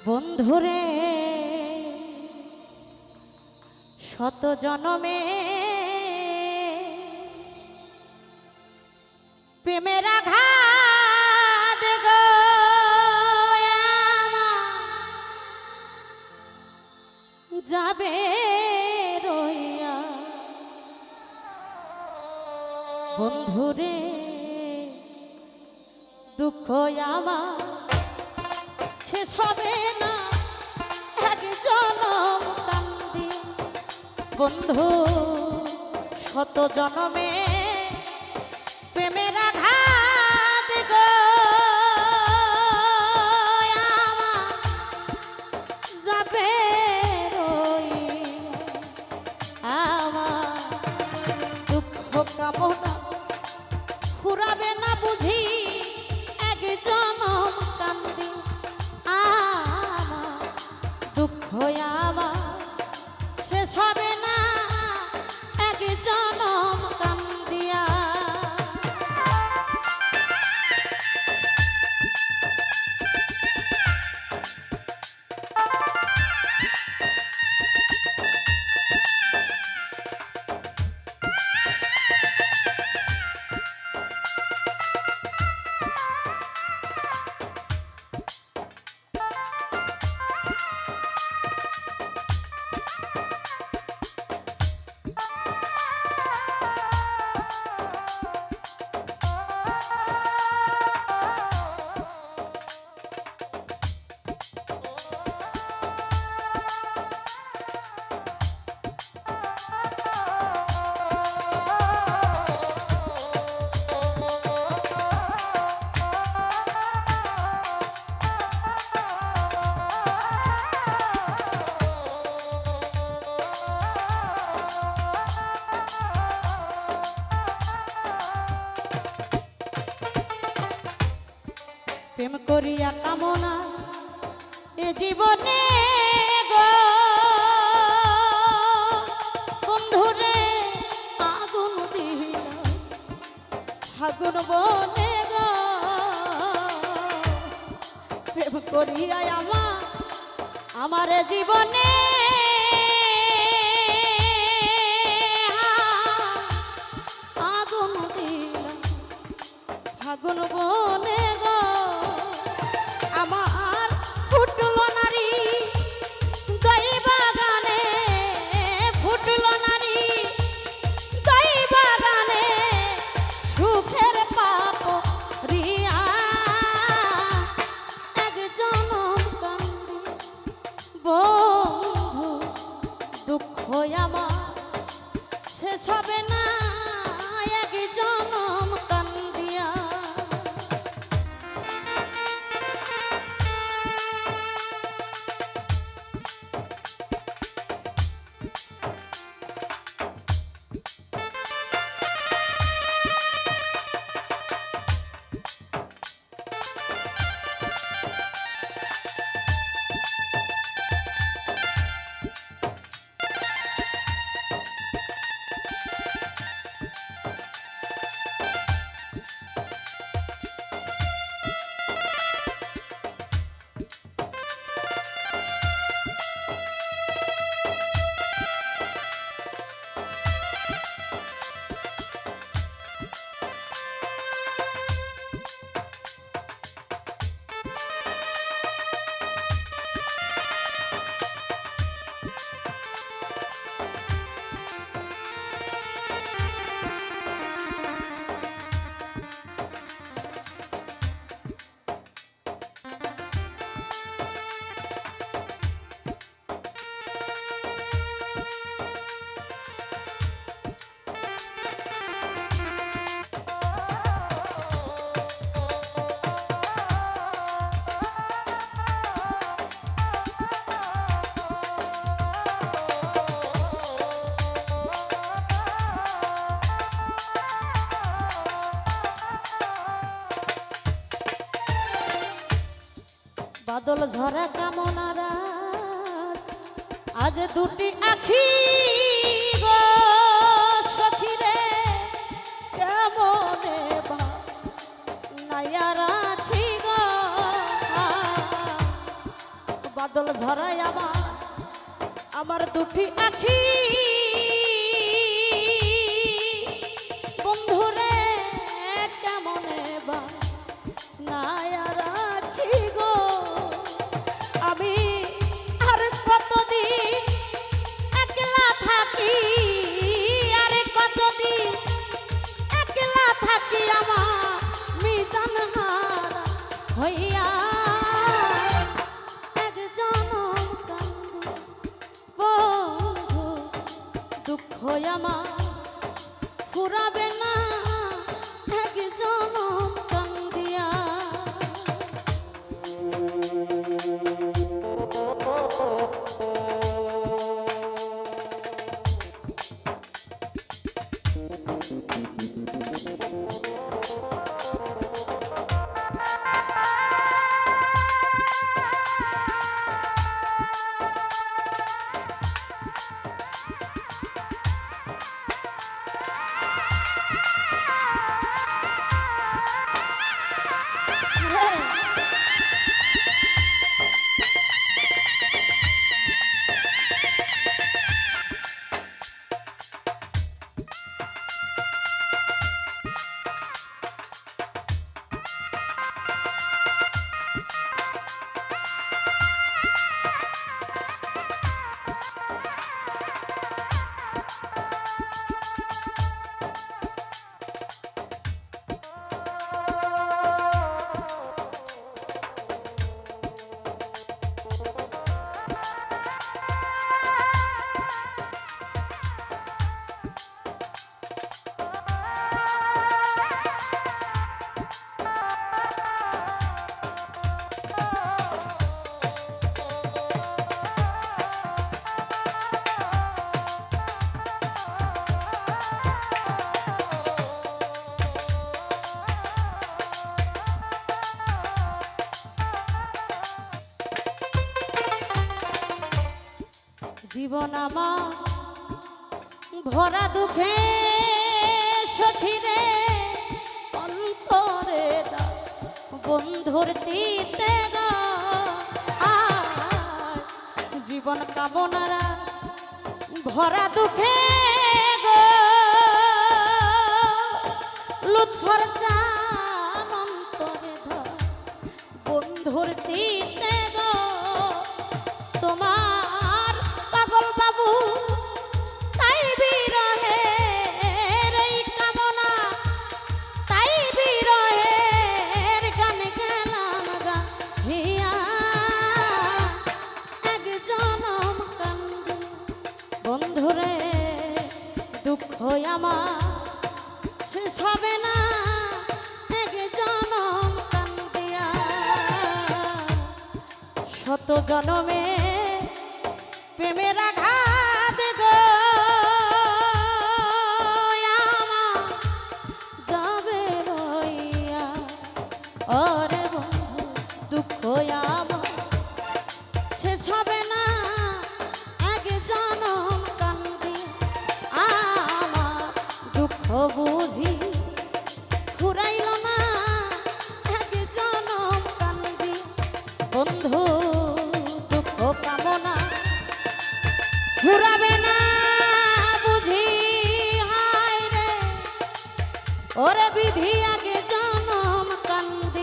বন্ধুরে শত জনমে প্রেমের আঘাত গো যাবে রইয়া বন্ধুরে দুঃখ আমার শেষ হবে না এক জনম কান্দি বন্ধু শত জনমে প্রেমের আঘাত গো যাবে আমার দুঃখ কামনা ফুরাবে না বুঝি এক জনম কান্দি আমার দুঃখ আমার শেষ হবে না এক জনম কান্দিয়া প্রেম করিয়া কামনা এ জীবনে গো বন্ধুরে আগুন দিল আগুন বনে গো প্রেম করিয়া আমার জীবনে আগুন দিল আগুন বনে গো আমার ফুটলো নারী দই বাগানে ফুটলো নারী দই বাগানে সুখের পাপ রিয়া এক জনম কান্দি বন্ধু দুঃখ আমার শেষ হবে না এক জনম কান্দিয়া বাদল ঝরা কামনারা আজ দুটি আখি গো সখিরে কেমনে বা নাইয়া রাখি গো বাদল ঝরাই আমার দুটি আখি বন্ধুরে কেমনে বা নায়া রাখি গো আমি আর কতদিন একলা থাকি আর কতদিন একলা থাকি আমার মিজান হারা হইয়া এক জনম কান্দে বন্ধু দুঃখ আমার ফুরাবে না এক জনম কান্দিয়া জীবন আমার ভরা দুঃখে সখিরে অন্তরে দাও বন্ধুর চিতে গো জীবন কামনারা ভরা দুঃখে গো লুৎফর চান অন্তরে দাও বন্ধুর চিতে গো তোমার পাগল বাবু তাই বিরহের এই কামনা তাই বিরহের গান গেলাম গাহিয়া এক জনম কান্দি বন্ধুরে দুঃখ আমার শেষ হবে না এক জনম কান্দিয়া শত জনমে প্রেমের আঘাত গো আমার যাবে রইয়া ওরে বন্ধু দুঃখ আমার শেষ হবে না এক জনম কান্দি আমার দুঃখ বুঝি ফুরাইল না এক জনম কান্দি বন্ধু দুঃখ কামনা ফুরাবে না বুঝি হায় রে ওরে বিধি আগে জনম কান্দি